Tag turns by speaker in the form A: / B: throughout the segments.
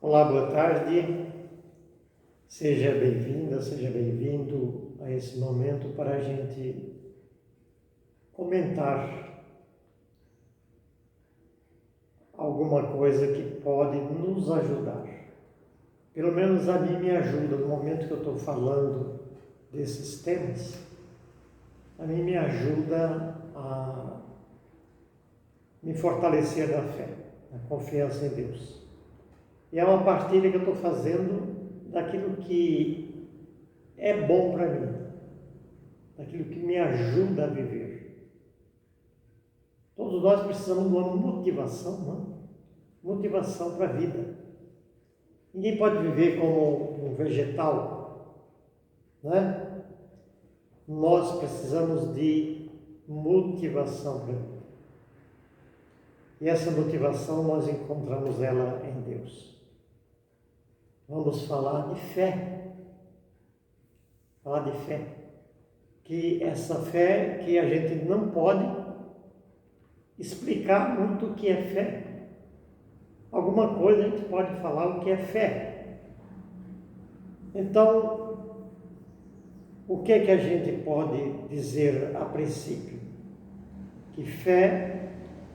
A: Olá, boa tarde. Seja bem-vinda, seja bem-vindo a esse momento para a gente comentar alguma coisa que pode nos ajudar. Pelo menos a mim me ajuda no momento que eu estou falando desses temas. A mim me ajuda a me fortalecer da fé, da confiança em Deus. E é uma partilha que eu estou fazendo daquilo que é bom para mim, daquilo que me ajuda a viver. Todos nós precisamos de uma motivação, não? Motivação para a vida. Ninguém pode viver como um vegetal, né? Nós precisamos de motivação para a vida. E essa motivação nós encontramos ela em Deus. Vamos falar de fé. Falar de fé. Que essa fé que a gente não pode explicar muito o que é fé. Alguma coisa a gente pode falar o que é fé. Então, o que é que a gente pode dizer a princípio? Que fé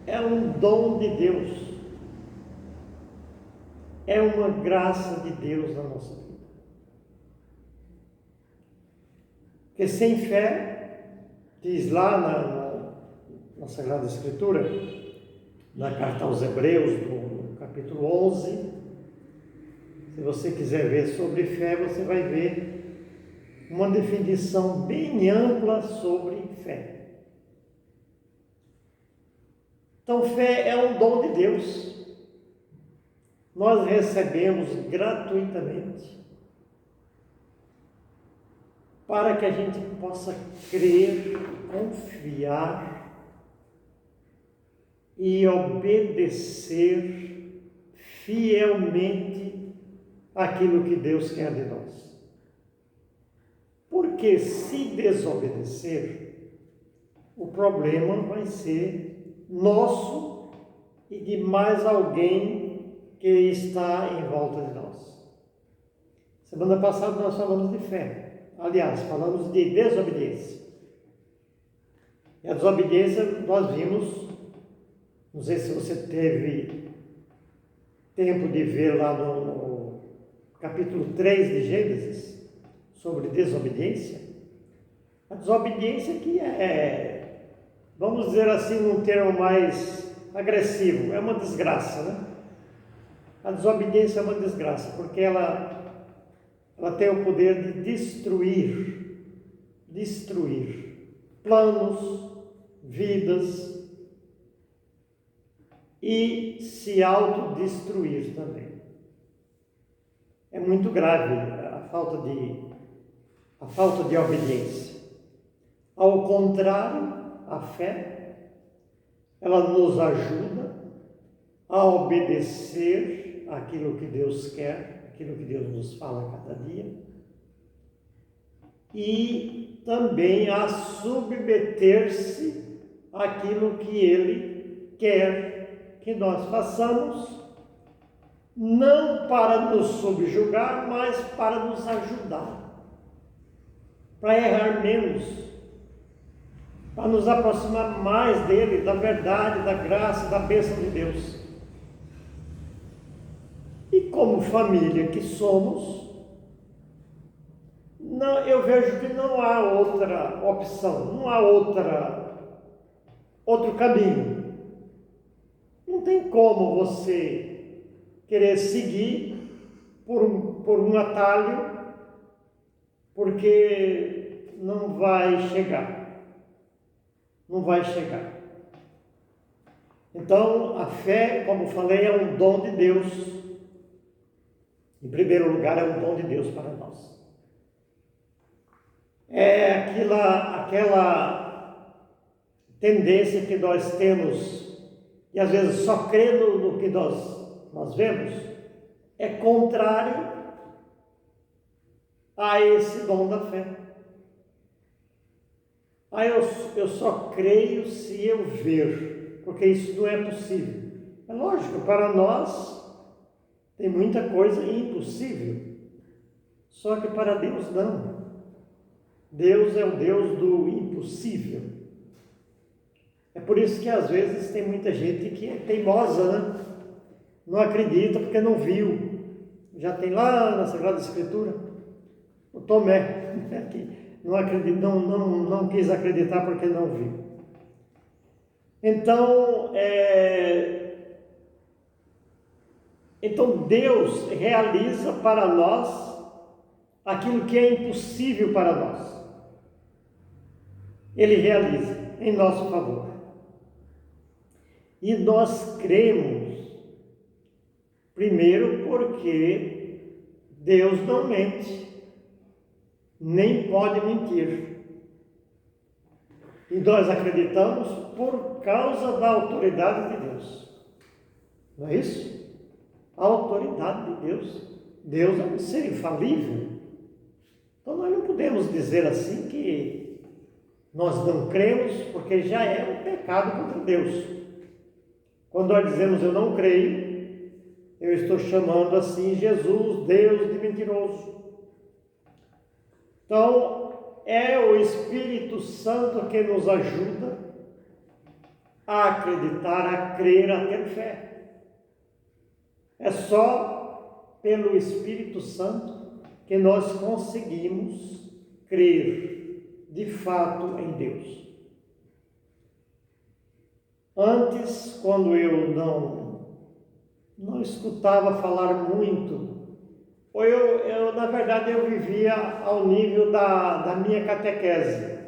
A: é um dom de Deus. É uma graça de Deus na nossa vida. Porque sem fé, diz lá na Sagrada Escritura, na carta aos Hebreus, no capítulo 11, se você quiser ver sobre fé, você vai ver uma definição bem ampla sobre fé. Então, fé é um dom de Deus. Nós recebemos gratuitamente para que a gente possa crer, confiar e obedecer fielmente aquilo que Deus quer de nós. Porque se desobedecer, o problema vai ser nosso e de mais alguém que está em volta de nós. Semana passada nós falamos de fé. Aliás, falamos de desobediência. E a desobediência nós vimos, não sei se você teve tempo de ver lá no capítulo 3 de Gênesis, sobre desobediência. A desobediência que vamos dizer assim, num termo mais agressivo, é uma desgraça, né? A desobediência é uma desgraça, porque ela tem o poder de destruir planos, vidas e se autodestruir também. É muito grave a falta de obediência. Ao contrário, a fé, ela nos ajuda a obedecer aquilo que Deus quer, aquilo que Deus nos fala a cada dia, e também a submeter-se àquilo que Ele quer que nós façamos, não para nos subjugar, mas para nos ajudar, para errar menos, para nos aproximar mais dele, da verdade, da graça, da bênção de Deus. E como família que somos, eu vejo que não há outra opção, não há outro caminho. Não tem como você querer seguir por um atalho, porque não vai chegar. Não vai chegar. Então, a fé, como falei, é um dom de Deus. Em primeiro lugar, é um dom de Deus para nós. É aquela tendência que nós temos, e às vezes só crendo no que nós vemos, é contrário a esse dom da fé. Eu só creio se eu ver, porque isso não é possível. É lógico, para nós Tem muita coisa impossível. Só que para Deus não. Deus é o Deus do impossível. É por isso que às vezes tem muita gente que é teimosa, né? Não acredita porque não viu. Já tem lá na Sagrada Escritura o Tomé, que não acredita, não quis acreditar porque não viu. Então Deus realiza para nós aquilo que é impossível para nós. Ele realiza em nosso favor. E nós cremos, primeiro porque Deus não mente, nem pode mentir. E nós acreditamos por causa da autoridade de Deus. Não é isso? A autoridade de Deus. Deus é um ser infalível. Então nós não podemos dizer assim que nós não cremos, porque já é um pecado contra Deus. Quando nós dizemos eu não creio, eu estou chamando assim Jesus, Deus, de mentiroso. Então, é o Espírito Santo que nos ajuda a acreditar, a crer, a ter fé. É só pelo Espírito Santo que nós conseguimos crer de fato em Deus. Antes, quando eu não escutava falar muito, ou na verdade, eu vivia ao nível da minha catequese,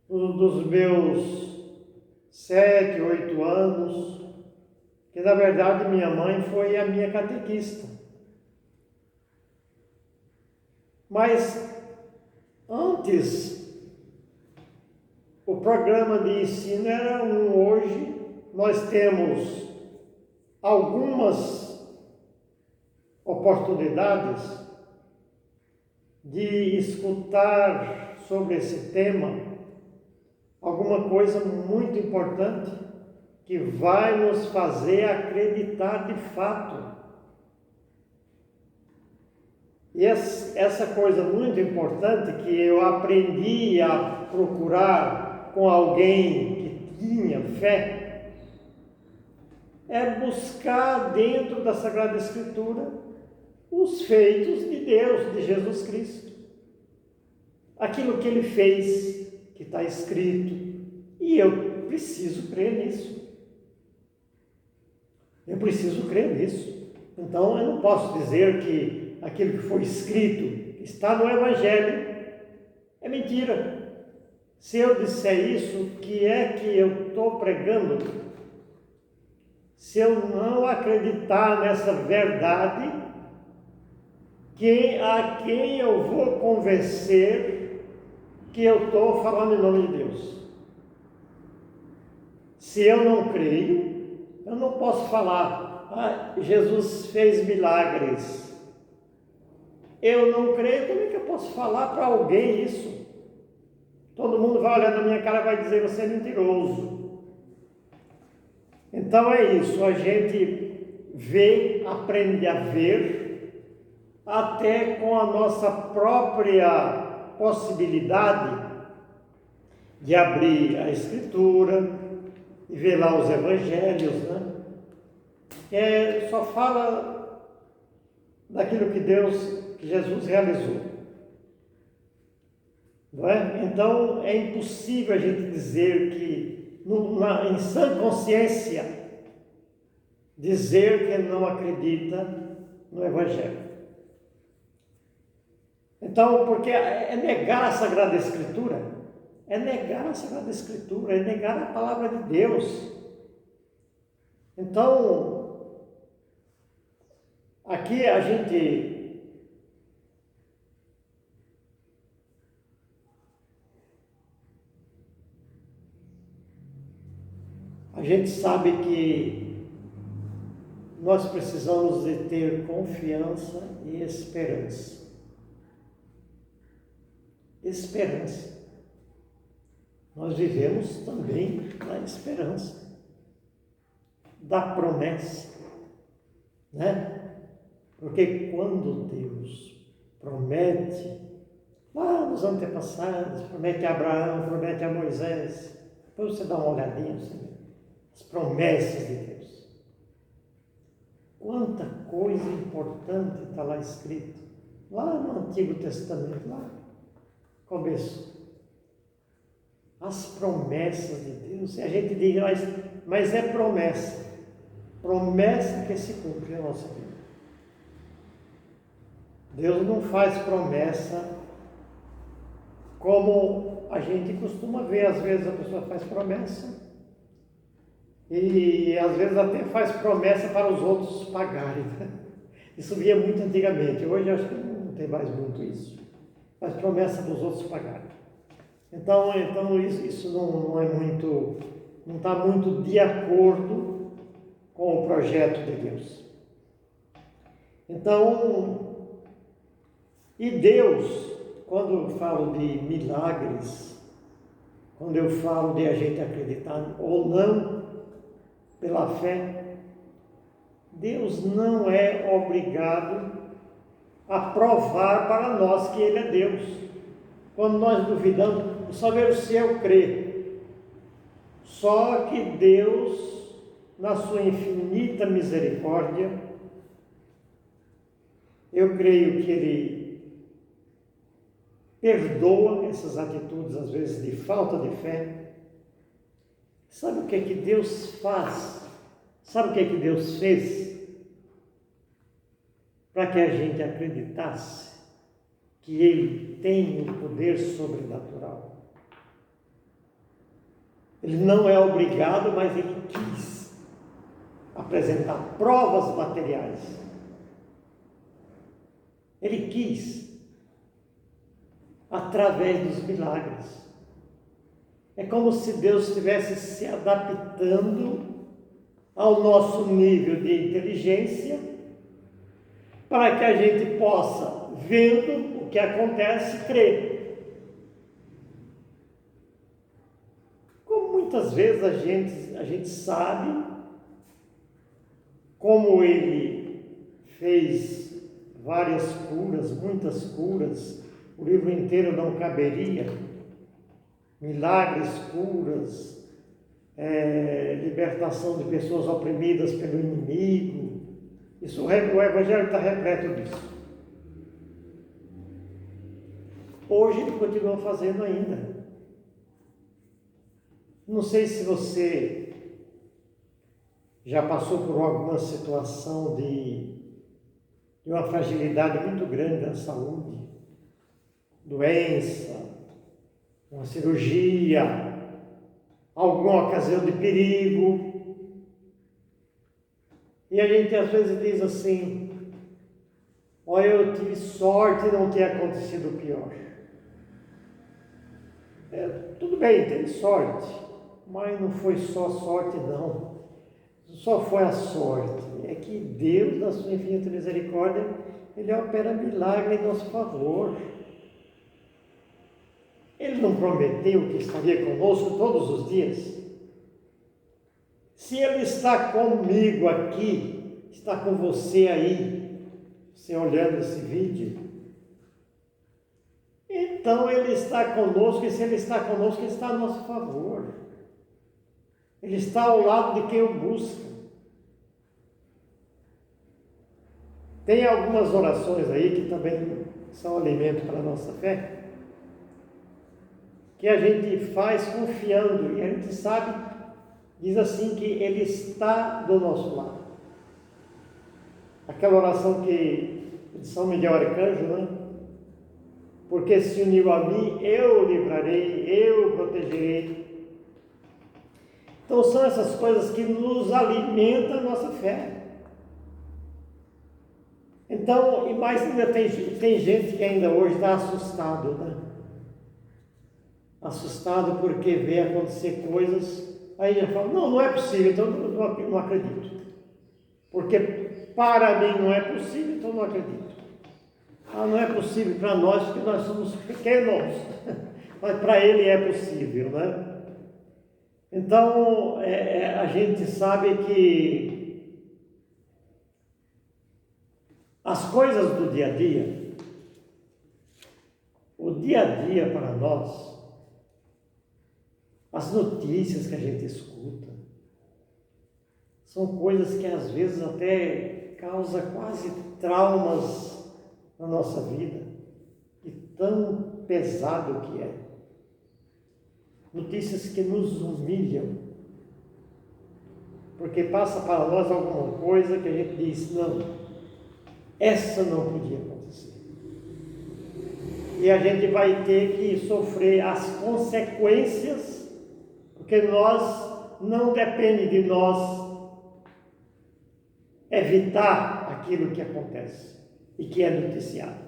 A: dos meus 7, 8 anos, que na verdade minha mãe foi a minha catequista. Mas antes, o programa de ensino era hoje nós temos algumas oportunidades de escutar sobre esse tema alguma coisa muito importante que vai nos fazer acreditar de fato. E essa coisa muito importante que eu aprendi a procurar com alguém que tinha fé é buscar dentro da Sagrada Escritura os feitos de Deus, de Jesus Cristo. Aquilo que Ele fez, que está escrito. E eu preciso crer nisso. Eu preciso crer nisso. Então eu não posso dizer que aquilo que foi escrito, que está no Evangelho, é mentira. Se eu disser isso, o que é que eu estou pregando? Se eu não acreditar nessa verdade, a quem eu vou convencer que eu estou falando em nome de Deus? Se eu não creio, eu não posso falar, Jesus fez milagres. Eu não creio, como é que eu posso falar para alguém isso? Todo mundo vai olhar na minha cara e vai dizer, você é mentiroso. Então é isso, a gente vê, aprende a ver, até com a nossa própria possibilidade de abrir a Escritura e ver lá os Evangelhos, né? Só fala daquilo que Jesus realizou, não é? Então é impossível a gente dizer que, em sã consciência, dizer que não acredita no Evangelho. Então, porque é negar a Sagrada Escritura, é negar a Sagrada Escritura, é negar a palavra de Deus. Então, aqui a gente sabe que nós precisamos de ter confiança e esperança. Esperança. Nós vivemos também na esperança da promessa, né? Porque quando Deus promete, lá nos antepassados, promete a Abraão, promete a Moisés, depois você dá uma olhadinha, você vê as promessas de Deus. Quanta coisa importante está lá escrito, lá no Antigo Testamento, lá no começo. As promessas de Deus, e a gente diz, mas é promessa. Promessa que se cumpre na nossa vida. Deus não faz promessa como a gente costuma ver. Às vezes a pessoa faz promessa e às vezes até faz promessa para os outros pagarem. Isso via muito antigamente. Hoje acho que não tem mais muito isso. Faz promessa para os outros pagarem. Então isso não é muito, não está muito de acordo com o projeto de Deus. Então, e Deus, quando eu falo de milagres, quando eu falo de a gente acreditar ou não pela fé, Deus não é obrigado a provar para nós que Ele é Deus. Quando nós duvidamos, só ver se eu crer. Só que Deus, na sua infinita misericórdia, eu creio que Ele perdoa essas atitudes, às vezes, de falta de fé. Sabe o que é que Deus faz? Sabe o que é que Deus fez? Para que a gente acreditasse que Ele tem um poder sobrenatural. Ele não é obrigado, mas Ele quis apresentar provas materiais. Ele quis, através dos milagres. É como se Deus estivesse se adaptando ao nosso nível de inteligência, para que a gente possa, vendo o que acontece, crer. Como muitas vezes a gente sabe como Ele fez várias curas, muitas curas, o livro inteiro não caberia, milagres, curas, libertação de pessoas oprimidas pelo inimigo. Isso, o Evangelho está repleto disso. Hoje Ele continua fazendo ainda. Não sei se você já passou por alguma situação de uma fragilidade muito grande na saúde, doença, uma cirurgia, alguma ocasião de perigo. E a gente às vezes diz assim, olha, eu tive sorte de não ter acontecido o pior. Tudo bem, teve sorte, mas não foi só sorte não. Só foi a sorte. É que Deus, na sua infinita misericórdia, Ele opera milagre em nosso favor. Ele não prometeu que estaria conosco todos os dias? Se Ele está comigo aqui, está com você aí, você olhando esse vídeo, então Ele está conosco, e se Ele está conosco, Ele está a nosso favor. Ele está ao lado de quem o busca. Tem algumas orações aí que também são alimento para a nossa fé, que a gente faz confiando, e a gente sabe, diz assim, que Ele está do nosso lado. Aquela oração de São Miguel Arcanjo, né? Porque se uniu a mim, eu o livrarei, eu o protegerei. Então são essas coisas que nos alimentam a nossa fé. Então, e mais ainda tem gente que ainda hoje está assustado, né? Assustado porque vê acontecer coisas, aí já fala, não é possível, então não acredito. Porque para mim não é possível, então não acredito. Não é possível para nós, porque nós somos pequenos, mas para Ele é possível, né? Então, a gente sabe que As coisas do dia a dia, o dia a dia para nós, as notícias que a gente escuta, são coisas que às vezes até causam quase traumas na nossa vida, e tão pesado que é. Notícias que nos humilham, porque passa para nós alguma coisa que a gente diz, não, essa não podia acontecer. E a gente vai ter que sofrer as consequências, porque não depende de nós evitar aquilo que acontece e que é noticiado.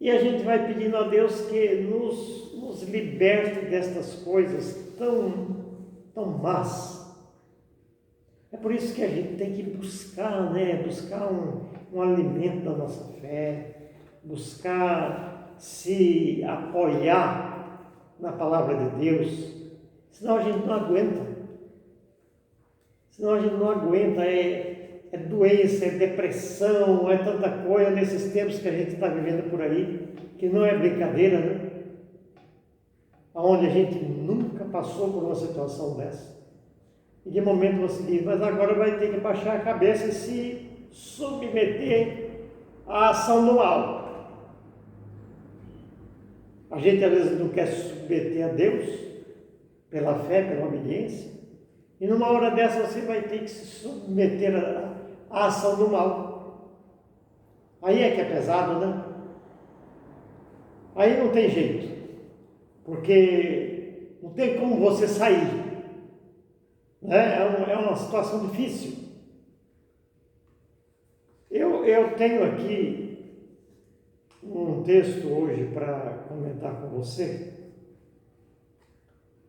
A: E a gente vai pedindo a Deus que nos liberte destas coisas tão más. É por isso que a gente tem que buscar, buscar um alimento da nossa fé, buscar se apoiar na palavra de Deus, senão a gente não aguenta. Senão a gente não aguenta, é doença, é depressão, é tanta coisa nesses tempos que a gente está vivendo por aí, que não é brincadeira, né? Onde a gente nunca passou por uma situação dessa. E de momento você diz, mas agora vai ter que baixar a cabeça e se submeter à ação do mal. A gente às vezes não quer se submeter a Deus, pela fé, pela obediência, e numa hora dessa você vai ter que se submeter à ação do mal. Aí é que é pesado, né? Aí não tem jeito, porque não tem como você sair, né? É uma situação difícil. Eu tenho aqui um texto hoje para comentar com você,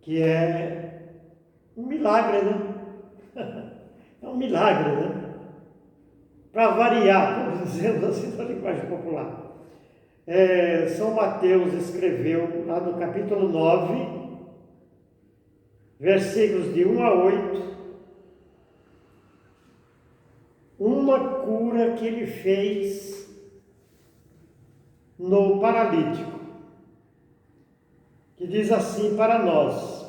A: que é um milagre, né? É um milagre, né? Para variar, como dizemos assim na linguagem popular. São Mateus escreveu lá no capítulo 9, versículos de 1 a 8, uma cura que ele fez no paralítico, que diz assim para nós,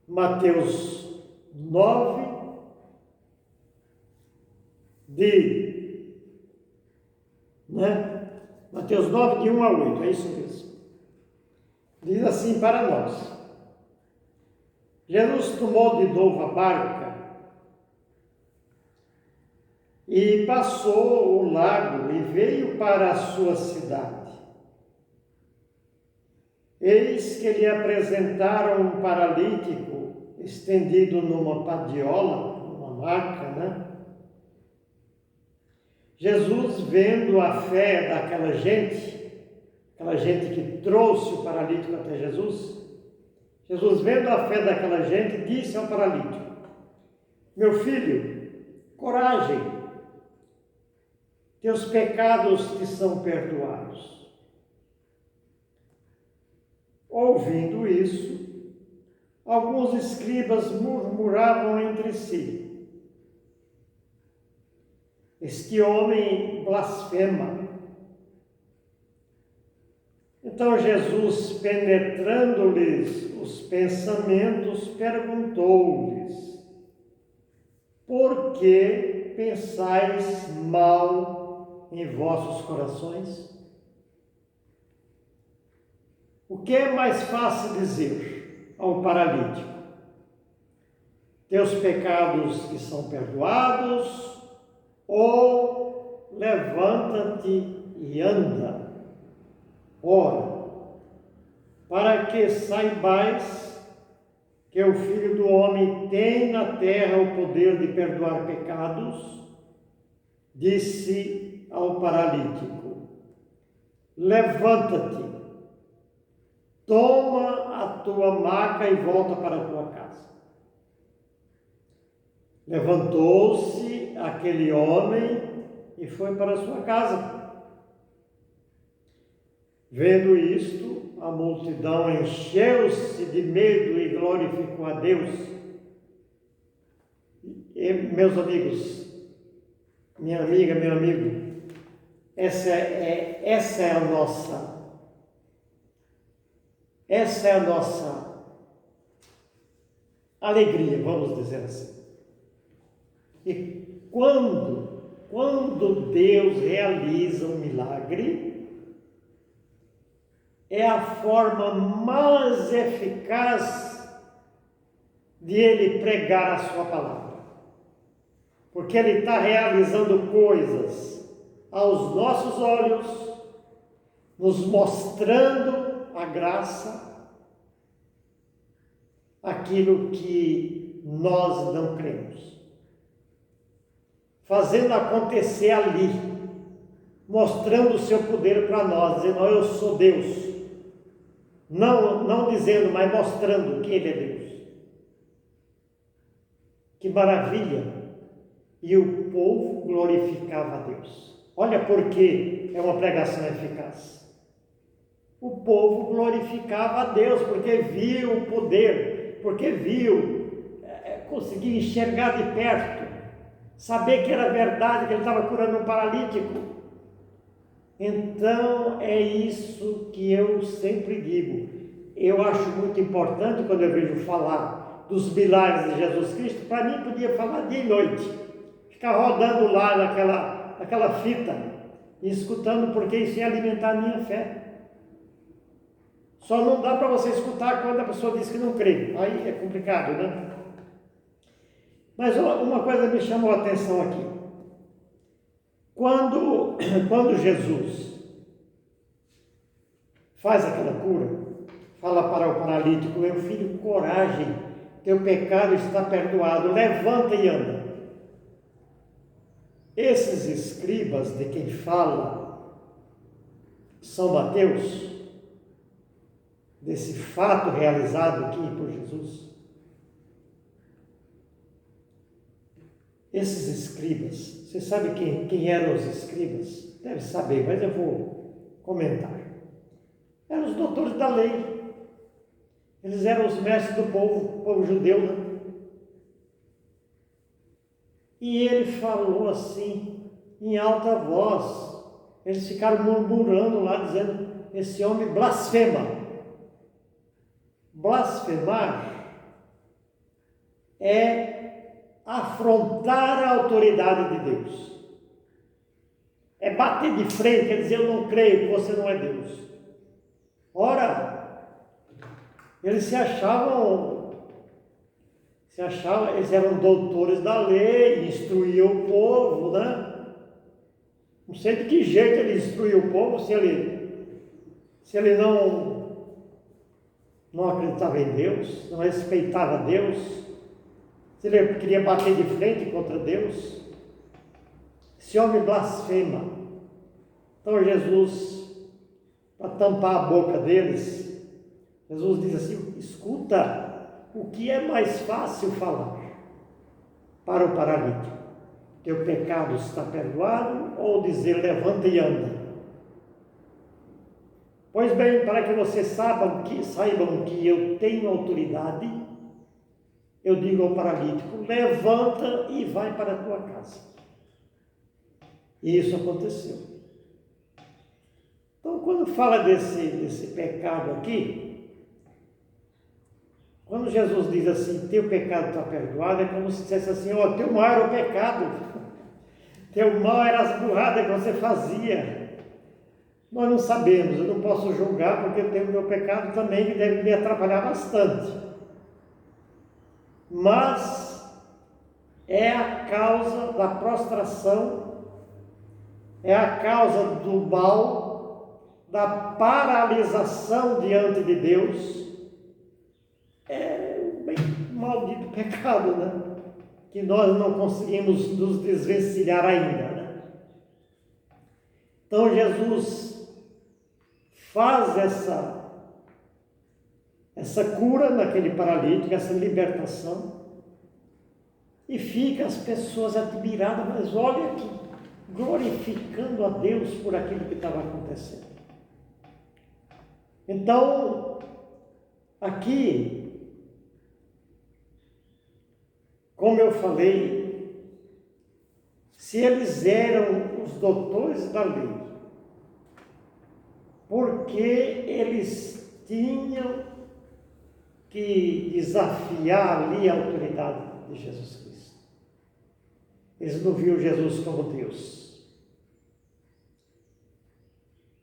A: Mateus 9, Mateus 9, de 1 a 8, é isso mesmo. Diz assim para nós, Jesus tomou de novo a barca e passou o lago e veio para a sua cidade. Eis que lhe apresentaram um paralítico estendido numa padiola, numa maca, né? Jesus, vendo a fé daquela gente que trouxe o paralítico até Jesus, vendo a fé daquela gente, disse ao paralítico, meu filho, coragem, teus pecados te são perdoados. Ouvindo isso, alguns escribas murmuravam entre si, este homem blasfema. Então Jesus, penetrando-lhes os pensamentos, perguntou-lhes, por que pensais mal em vossos corações? O que é mais fácil dizer ao paralítico? Teus pecados te são perdoados, ou levanta-te e anda. Ora, para que saibais que o Filho do Homem tem na terra o poder de perdoar pecados, disse ao paralítico, levanta-te, toma a tua maca e volta para a tua casa. Levantou-se aquele homem e foi para a sua casa. Vendo isto, a multidão encheu-se de medo e glorificou a Deus. E, meus amigos, Minha amiga, meu amigo, essa é a nossa alegria, vamos dizer assim. E quando Deus realiza um milagre, é a forma mais eficaz de Ele pregar a sua palavra. Porque Ele está realizando coisas aos nossos olhos, nos mostrando a graça, aquilo que nós não cremos. Fazendo acontecer ali, mostrando o seu poder para nós, dizendo, eu sou Deus. Não dizendo, mas mostrando que Ele é Deus. Que maravilha! E o povo glorificava a Deus. Olha por que é uma pregação eficaz. O povo glorificava a Deus, porque viu o poder, porque conseguia enxergar de perto, saber que era verdade, que ele estava curando um paralítico. Então, é isso que eu sempre digo. Eu acho muito importante, quando eu vejo falar dos milagres de Jesus Cristo, para mim podia falar dia e noite. Ficar rodando lá naquela fita, e escutando, porque isso ia alimentar a minha fé. Só não dá para você escutar quando a pessoa diz que não crê. Aí é complicado, né? Mas uma coisa me chamou a atenção aqui. Quando Jesus faz aquela cura, fala para o paralítico, meu filho, coragem, teu pecado está perdoado, levanta e anda. Esses escribas de quem fala São Mateus, desse fato realizado aqui por Jesus, esses escribas, você sabe quem eram os escribas? Deve saber, mas eu vou comentar. Eram os doutores da lei, eles eram os mestres do povo judeu, né? E ele falou assim, em alta voz, eles ficaram murmurando lá, dizendo, esse homem blasfema. Blasfemar é afrontar a autoridade de Deus. É bater de frente, quer dizer, eu não creio que você não é Deus. Ora, eles eles eram doutores da lei, instruíam o povo, né? Não sei de que jeito ele instruiu o povo, se ele não acreditava em Deus, não respeitava Deus, se ele queria bater de frente contra Deus. Esse homem blasfema. Então Jesus, para tampar a boca deles, Jesus diz assim, escuta, o que é mais fácil falar para o paralítico? Teu pecado está perdoado, ou dizer levanta e anda? Pois bem, para que vocês saibam que eu tenho autoridade, eu digo ao paralítico, levanta e vai para a tua casa. E isso aconteceu. Então, quando fala desse pecado aqui, quando Jesus diz assim, teu pecado está perdoado, é como se dissesse assim, teu mal era o pecado, teu mal era as burradas que você fazia. Nós não sabemos, eu não posso julgar, porque eu tenho o meu pecado também, que deve me atrapalhar bastante. Mas é a causa da prostração, é a causa do mal, da paralisação diante de Deus. É o bem maldito pecado, né? Que nós não conseguimos nos desvencilhar ainda, né? Então Jesus faz essa cura naquele paralítico, essa libertação, e fica as pessoas admiradas, mas olha aqui, glorificando a Deus por aquilo que estava acontecendo. Então, aqui, como eu falei, se eles eram os doutores da lei, porque eles tinham que desafiar ali a autoridade de Jesus Cristo. Eles não viam Jesus como Deus.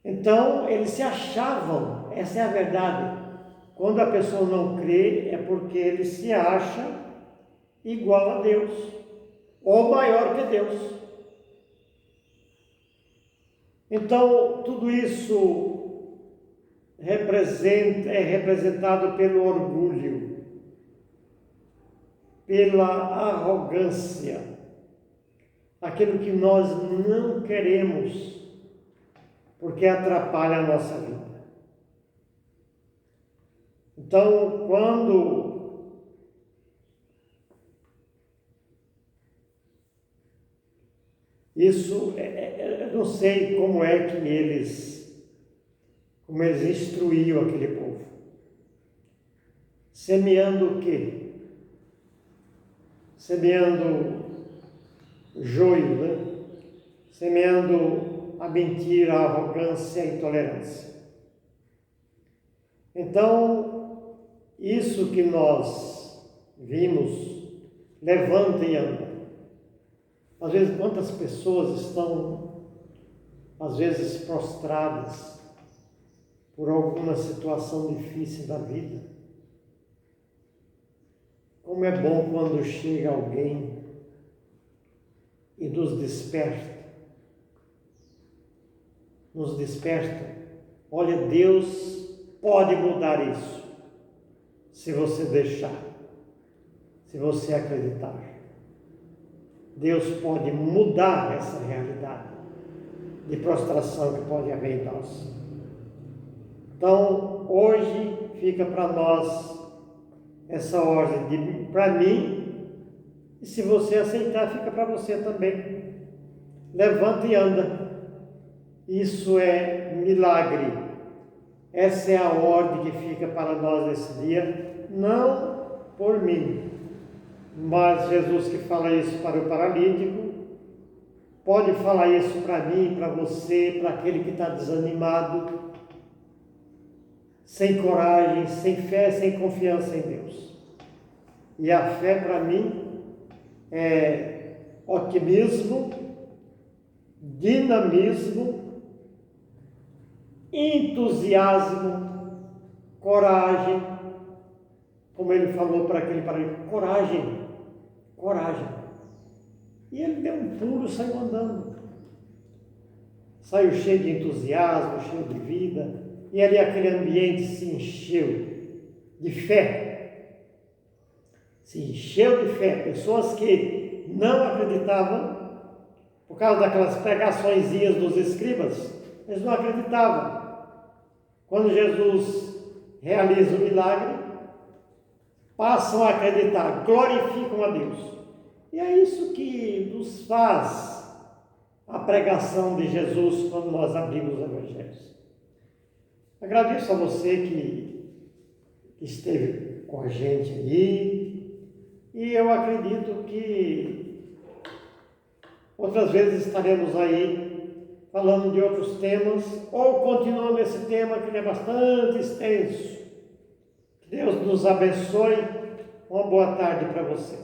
A: Então, eles se achavam, essa é a verdade. Quando a pessoa não crê, é porque ele se acha igual a Deus, ou maior que Deus. Então, tudo isso é representado pelo orgulho, pela arrogância, aquilo que nós não queremos, porque atrapalha a nossa vida. Então, quando isso, eu não sei como é que como eles instruíam aquele povo. Semeando o quê? Semeando joio, né? Semeando a mentira, a arrogância, a intolerância. Então, isso que nós vimos, levanta e anda. Às vezes, quantas pessoas estão, às vezes, prostradas por alguma situação difícil da vida. Como é bom quando chega alguém e nos desperta. Nos desperta. Olha, Deus pode mudar isso, se você deixar, se você acreditar. Deus pode mudar essa realidade de prostração que pode haver em nós. Então, hoje fica para nós essa ordem para mim, e se você aceitar, fica para você também. Levanta e anda. Isso é milagre. Essa é a ordem que fica para nós nesse dia, não por mim, mas Jesus que fala isso para o paralítico, pode falar isso para mim, para você, para aquele que está desanimado, sem coragem, sem fé, sem confiança em Deus. E a fé para mim é otimismo, dinamismo, entusiasmo, coragem, como ele falou para aquele paralítico, coragem. E ele deu um pulo e saiu andando. Saiu cheio de entusiasmo, cheio de vida, e ali aquele ambiente se encheu de fé. Se encheu de fé. Pessoas que não acreditavam, por causa daquelas pregaçõezinhas dos escribas, eles não acreditavam. Quando Jesus realiza o milagre, passam a acreditar, glorificam a Deus. E é isso que nos faz a pregação de Jesus quando nós abrimos os evangelhos. Agradeço a você que esteve com a gente aí, e eu acredito que outras vezes estaremos aí falando de outros temas, ou continuando esse tema que é bastante extenso. Que Deus nos abençoe. Uma boa tarde para você.